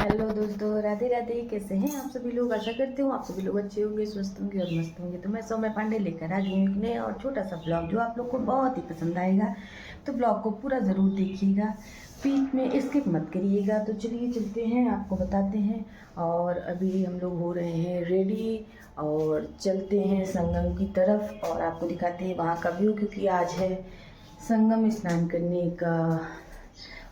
Hello दोस्तों, राधे राधे। कैसे हैं आप सभी लोग? आशा करते हूँ आप सभी लोग अच्छे होंगे, स्वस्थ होंगे और मस्त होंगे। तो मैं सौम्या पांडे लेकर आ गई हूँ एक नया और छोटा सा ब्लॉग जो आप लोग को बहुत ही पसंद आएगा। तो ब्लॉग को पूरा ज़रूर देखिएगा, बीच में स्किप मत करिएगा। तो चलिए चलते हैं, आपको बताते हैं। और अभी हम लोग हो रहे हैं रेडी और चलते हैं संगम की तरफ और आपको दिखाते हैं वहाँ का व्यू, क्योंकि आज है संगम स्नान करने का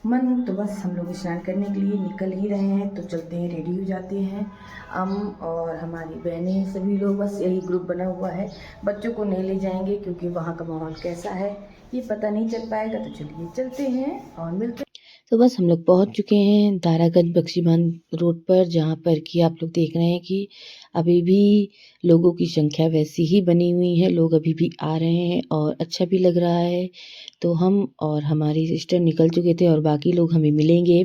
मन। तो बस हम लोग स्नान करने के लिए निकल ही रहे हैं। तो चलते हैं, रेडी हो जाते हैं। हम और हमारी बहनें सभी लोग, बस यही ग्रुप बना हुआ है। बच्चों को नहीं ले जाएंगे क्योंकि वहाँ का माहौल कैसा है ये पता नहीं चल पाएगा। तो चलिए चलते हैं और मिलते हैं। तो बस हम लोग पहुंच चुके हैं दारागंज बख्शीबान रोड पर, जहां पर कि आप लोग देख रहे हैं कि अभी भी लोगों की संख्या वैसी ही बनी हुई है। लोग अभी भी आ रहे हैं और अच्छा भी लग रहा है। तो हम और हमारी सिस्टर निकल चुके थे और बाकी लोग हमें मिलेंगे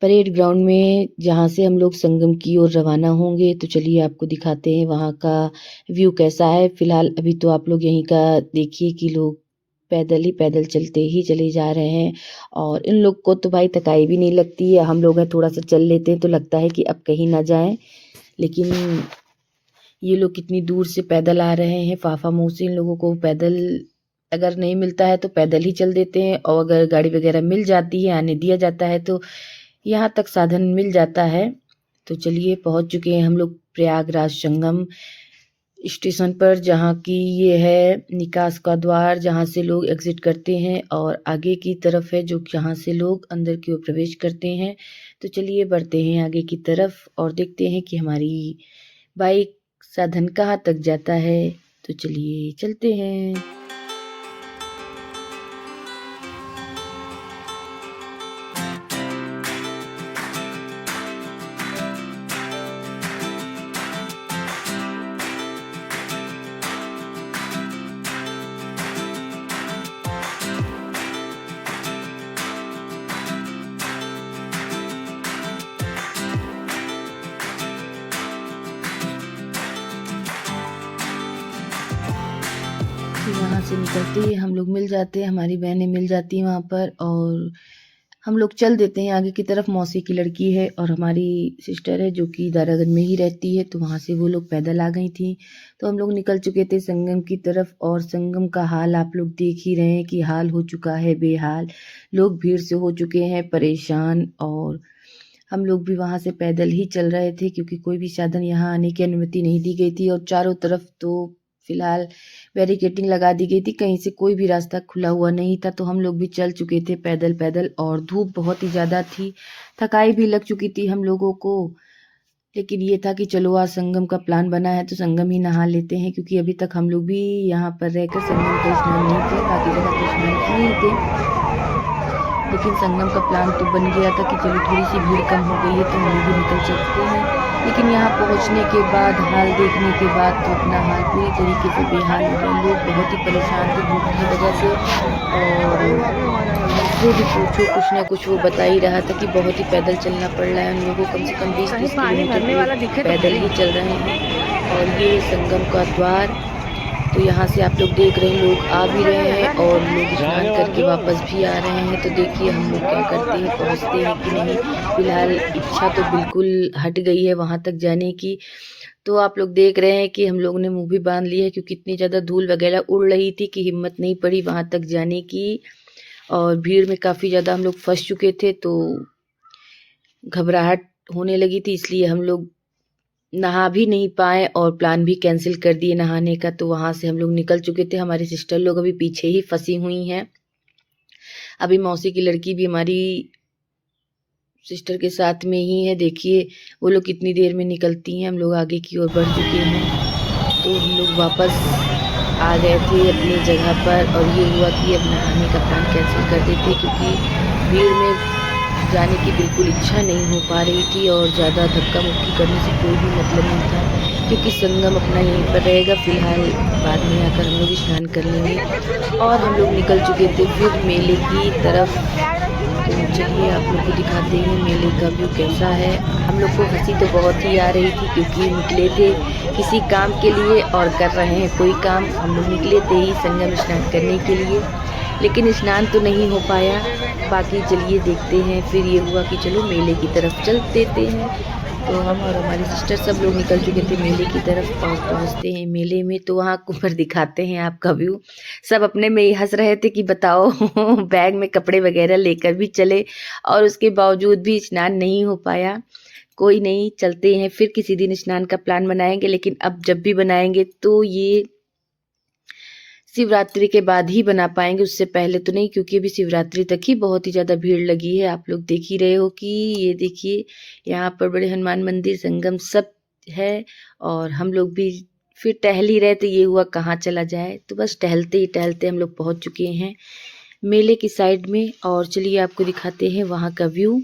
परेड ग्राउंड में, जहाँ से हम लोग संगम की ओर रवाना होंगे। तो चलिए आपको दिखाते हैं वहाँ का व्यू कैसा है। फिलहाल अभी तो आप लोग यहीं का देखिए कि लोग पैदल चलते ही चले जा रहे हैं। और इन लोग को तो भाई थकाई भी नहीं लगती है। हम लोग हैं थोड़ा सा चल लेते हैं तो लगता है कि अब कहीं ना जाएं, लेकिन ये लोग कितनी दूर से पैदल आ रहे हैं। फाफा मुँह से इन लोगों को पैदल अगर नहीं मिलता है तो पैदल ही चल देते हैं, और अगर गाड़ी वगैरह मिल जाती है, आने दिया जाता है, तो यहाँ तक साधन मिल जाता है। तो चलिए पहुँच चुके हैं हम लोग प्रयागराज संगम स्टेशन पर, जहाँ की ये है निकास का द्वार, जहाँ से लोग एग्जिट करते हैं, और आगे की तरफ है जो जहाँ से लोग अंदर की ओर प्रवेश करते हैं। तो चलिए बढ़ते हैं आगे की तरफ और देखते हैं कि हमारी बाइक साधन कहाँ तक जाता है। तो चलिए चलते हैं। वहाँ से निकलते ही हम लोग मिल जाते हैं, हमारी बहनें मिल जाती हैं वहाँ पर, और हम लोग चल देते हैं आगे की तरफ। मौसी की लड़की है और हमारी सिस्टर है जो कि दारागंज में ही रहती है, तो वहाँ से वो लोग पैदल आ गई थी। तो हम लोग निकल चुके थे संगम की तरफ, और संगम का हाल आप लोग देख ही रहे हैं कि हाल हो चुका है बेहाल। लोग भीड़ से हो चुके हैं परेशान, और हम लोग भी वहाँ से पैदल ही चल रहे थे क्योंकि कोई भी साधन यहाँ आने की अनुमति नहीं दी गई थी। और चारों तरफ तो फिलहाल बैरिकेडिंग लगा दी गई थी, कहीं से कोई भी रास्ता खुला हुआ नहीं था। तो हम लोग भी चल चुके थे पैदल, और धूप बहुत ही ज़्यादा थी, थकाई भी लग चुकी थी हम लोगों को। लेकिन ये था कि चलो आज संगम का प्लान बना है तो संगम ही नहा लेते हैं, क्योंकि अभी तक हम लोग भी यहाँ पर रहकर संगम का स्नान नहीं किया, बाकी जगह तो स्नान किए थे। लेकिन संगम का प्लान तो बन गया था कि चलो थोड़ी सी भीड़ कम हो गई है तो हम लोग भी निकल सकते हैं। लेकिन यहाँ पहुँचने के बाद, हाल देखने के बाद, तो अपना हाल पूरी तरीके से बेहाल हो गए। लोग बहुत ही परेशान थे धूप की वजह से, और जो भी पूछो कुछ ना कुछ वो बता ही रहा था कि बहुत ही पैदल चलना पड़ रहा है उन लोगों को। कम से कम 20-30 किलोमीटर पैदल ही चल रहे हैं। और ये संगम का द्वार, तो यहाँ से आप लोग देख रहे हैं लोग आ भी रहे हैं और लोग स्नान करके वापस भी आ रहे हैं। तो देखिए हम लोग क्या करते हैं, पहुँचते हैं कि नहीं। फिलहाल इच्छा तो बिल्कुल हट गई है वहाँ तक जाने की। तो आप लोग देख रहे हैं कि हम लोग ने मुँह भी बांध लिया है, क्योंकि इतनी ज़्यादा धूल वगैरह उड़ रही थी कि हिम्मत नहीं पड़ी वहाँ तक जाने की। और भीड़ में काफ़ी ज़्यादा हम लोग फंस चुके थे, तो घबराहट होने लगी थी, इसलिए हम लोग नहा भी नहीं पाए और प्लान भी कैंसिल कर दिए नहाने का। तो वहाँ से हम लोग निकल चुके थे। हमारी सिस्टर लोग अभी पीछे ही फंसी हुई हैं। अभी मौसी की लड़की भी हमारी सिस्टर के साथ में ही है। देखिए वो लोग कितनी देर में निकलती हैं। हम लोग आगे की ओर बढ़ चुके हैं, तो हम लोग वापस आ गए थे अपनी जगह पर। और ये हुआ कि अब नहाने का प्लान कैंसिल कर देते, क्योंकि भीड़ में जाने की बिल्कुल इच्छा नहीं हो पा रही थी, और ज़्यादा धक्का मुक्की करने से कोई भी मतलब नहीं था, क्योंकि संगम अपना यहीं पर रहेगा। फिलहाल बाद में आकर हम लोग स्नान कर लेंगे। और हम लोग निकल चुके थे फिर मेले की तरफ। तो चलिए आप लोग को दिखाते हैं मेले का व्यू कैसा है। हम लोग को हंसी तो बहुत ही आ रही थी, क्योंकि निकले थे किसी काम के लिए और कर रहे हैं कोई काम। हम लोग निकले थे ही संगम स्नान करने के लिए, लेकिन स्नान तो नहीं हो पाया। बाकी चलिए देखते हैं। फिर ये हुआ कि चलो मेले की तरफ चल देते हैं। तो हम और हमारी सिस्टर सब लोग निकल चुके थे मेले की तरफ और पहुँचते हैं मेले में। तो वहाँ ऊपर दिखाते हैं आपका व्यू। सब अपने में ही हंस रहे थे कि बताओ बैग में कपड़े वगैरह लेकर भी चले और उसके बावजूद भी स्नान नहीं हो पाया। कोई नहीं, चलते हैं फिर किसी दिन स्नान का प्लान बनाएंगे, लेकिन अब जब भी बनाएंगे तो ये शिवरात्रि के बाद ही बना पाएंगे, उससे पहले तो नहीं, क्योंकि अभी शिवरात्रि तक ही बहुत ही ज़्यादा भीड़ लगी है। आप लोग देख ही रहे हो कि ये देखिए यहाँ पर बड़े हनुमान मंदिर, संगम सब है और हम लोग भी फिर टहल ही रहे थे। ये हुआ कहाँ चला जाए, तो बस टहलते ही टहलते हम लोग पहुँच चुके हैं मेले की साइड में। और चलिए आपको दिखाते हैं वहाँ का व्यू।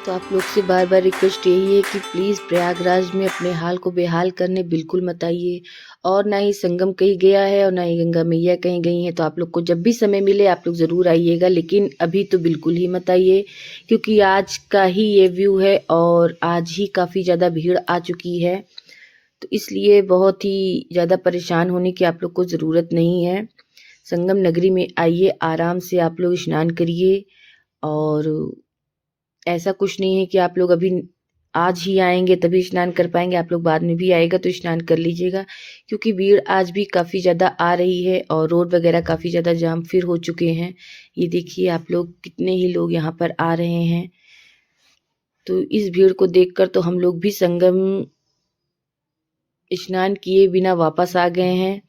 तो आप लोग से बार बार रिक्वेस्ट यही है कि प्लीज़ प्रयागराज में अपने हाल को बेहाल करने बिल्कुल मत आइए। और ना ही संगम कहीं गया है और ना ही गंगा मैया कहीं गई हैं। तो आप लोग को जब भी समय मिले आप लोग ज़रूर आइएगा, लेकिन अभी तो बिल्कुल ही मत आइए, क्योंकि आज का ही ये व्यू है और आज ही काफ़ी ज़्यादा भीड़ आ चुकी है। तो इसलिए बहुत ही ज़्यादा परेशान होने की आप लोग को ज़रूरत नहीं है। संगम नगरी में आइए, आराम से आप लोग स्नान करिए। और ऐसा कुछ नहीं है कि आप लोग अभी आज ही आएंगे तभी स्नान कर पाएंगे। आप लोग बाद में भी आएगा तो स्नान कर लीजिएगा, क्योंकि भीड़ आज भी काफ़ी ज़्यादा आ रही है और रोड वगैरह काफ़ी ज़्यादा जाम फिर हो चुके हैं। ये देखिए आप लोग कितने ही लोग यहाँ पर आ रहे हैं। तो इस भीड़ को देखकर तो हम लोग भी संगम स्नान किए बिना वापस आ गए हैं।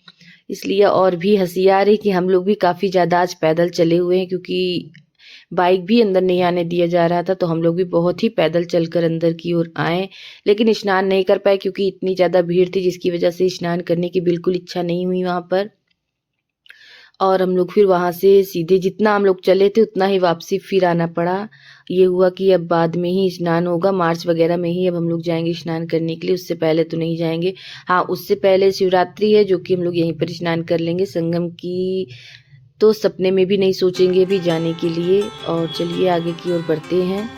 इसलिए और भी हंसी आ रही कि हम लोग भी काफ़ी ज़्यादा आज पैदल चले हुए हैं, क्योंकि बाइक भी अंदर नहीं आने दिया जा रहा था। तो हम लोग भी बहुत ही पैदल चलकर अंदर की ओर आए, लेकिन स्नान नहीं कर पाए क्योंकि इतनी ज़्यादा भीड़ थी, जिसकी वजह से स्नान करने की बिल्कुल इच्छा नहीं हुई वहाँ पर। और हम लोग फिर वहाँ से सीधे जितना हम लोग चले थे उतना ही वापसी फिर आना पड़ा। ये हुआ कि अब बाद में ही स्नान होगा, मार्च वगैरह में ही अब हम लोग जाएंगे स्नान करने के लिए, उससे पहले तो नहीं जाएंगे। हाँ, उससे पहले शिवरात्रि है जो कि हम लोग यहीं पर स्नान कर लेंगे। संगम की तो सपने में भी नहीं सोचेंगे भी जाने के लिए। और चलिए आगे की ओर बढ़ते हैं।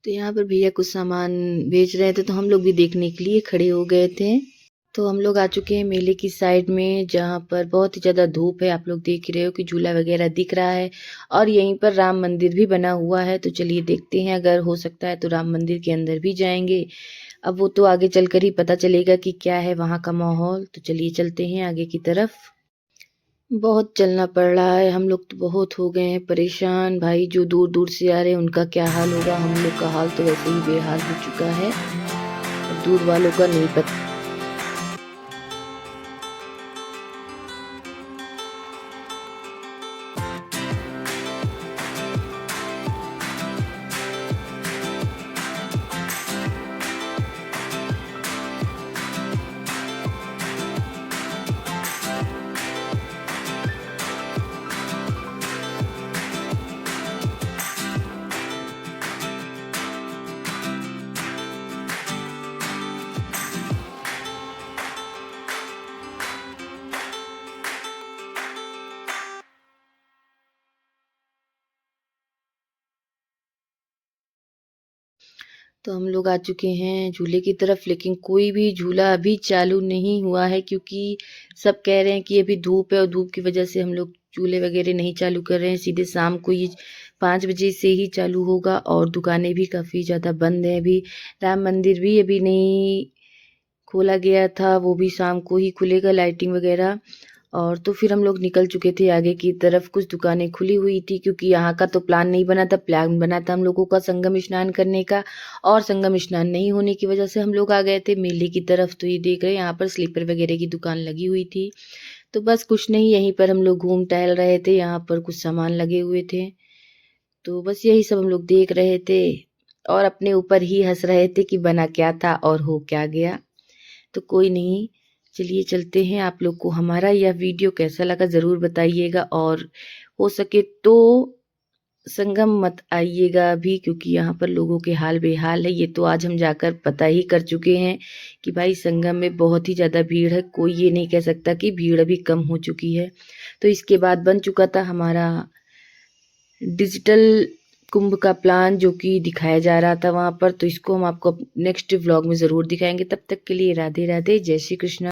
तो यहाँ पर भैया कुछ सामान बेच रहे थे तो हम लोग भी देखने के लिए खड़े हो गए थे। तो हम लोग आ चुके हैं मेले की साइड में, जहाँ पर बहुत ही ज़्यादा धूप है। आप लोग देख ही रहे हो कि झूला वगैरह दिख रहा है और यहीं पर राम मंदिर भी बना हुआ है। तो चलिए देखते हैं, अगर हो सकता है तो राम मंदिर के अंदर भी जाएंगे। अब वो तो आगे चलकर ही पता चलेगा कि क्या है वहाँ का माहौल। तो चलिए चलते हैं आगे की तरफ। बहुत चलना पड़ रहा है, हम लोग तो बहुत हो गए हैं परेशान। भाई जो दूर दूर से आ रहे हैं उनका क्या हाल होगा, हम लोग का हाल तो वैसे ही बेहाल हो चुका है, अब दूर वालों का नहीं पता। तो हम लोग आ चुके हैं झूले की तरफ, लेकिन कोई भी झूला अभी चालू नहीं हुआ है, क्योंकि सब कह रहे हैं कि अभी धूप है और धूप की वजह से हम लोग झूले वगैरह नहीं चालू कर रहे हैं। सीधे शाम को ये 5 बजे से ही चालू होगा और दुकानें भी काफ़ी ज़्यादा बंद हैं अभी। राम मंदिर भी अभी नहीं खोला गया था, वो भी शाम को ही खुलेगा, लाइटिंग वगैरह। और तो फिर हम लोग निकल चुके थे आगे की तरफ। कुछ दुकानें खुली हुई थी, क्योंकि यहाँ का तो प्लान नहीं बना था, प्लान बना था हम लोगों का संगम स्नान करने का, और संगम स्नान नहीं होने की वजह से हम लोग आ गए थे मेले की तरफ। तो ये देख रहे हैं यहाँ पर स्लीपर वगैरह की दुकान लगी हुई थी। तो बस कुछ नहीं, यहीं पर हम लोग घूम टहल रहे थे, यहाँ पर कुछ सामान लगे हुए थे। तो बस यही सब हम लोग देख रहे थे और अपने ऊपर ही हंस रहे थे कि बना क्या था और हो क्या गया। तो कोई नहीं, चलिए चलते हैं। आप लोग को हमारा यह वीडियो कैसा लगा ज़रूर बताइएगा, और हो सके तो संगम मत आइएगा अभी, क्योंकि यहाँ पर लोगों के हाल बेहाल है। ये तो आज हम जाकर पता ही कर चुके हैं कि भाई संगम में बहुत ही ज़्यादा भीड़ है, कोई ये नहीं कह सकता कि भीड़ अभी कम हो चुकी है। तो इसके बाद बन चुका था हमारा डिजिटल कुंभ का प्लान, जो कि दिखाया जा रहा था वहाँ पर। तो इसको हम आपको नेक्स्ट व्लॉग में ज़रूर दिखाएंगे। तब तक के लिए राधे राधे, जय श्री कृष्ण।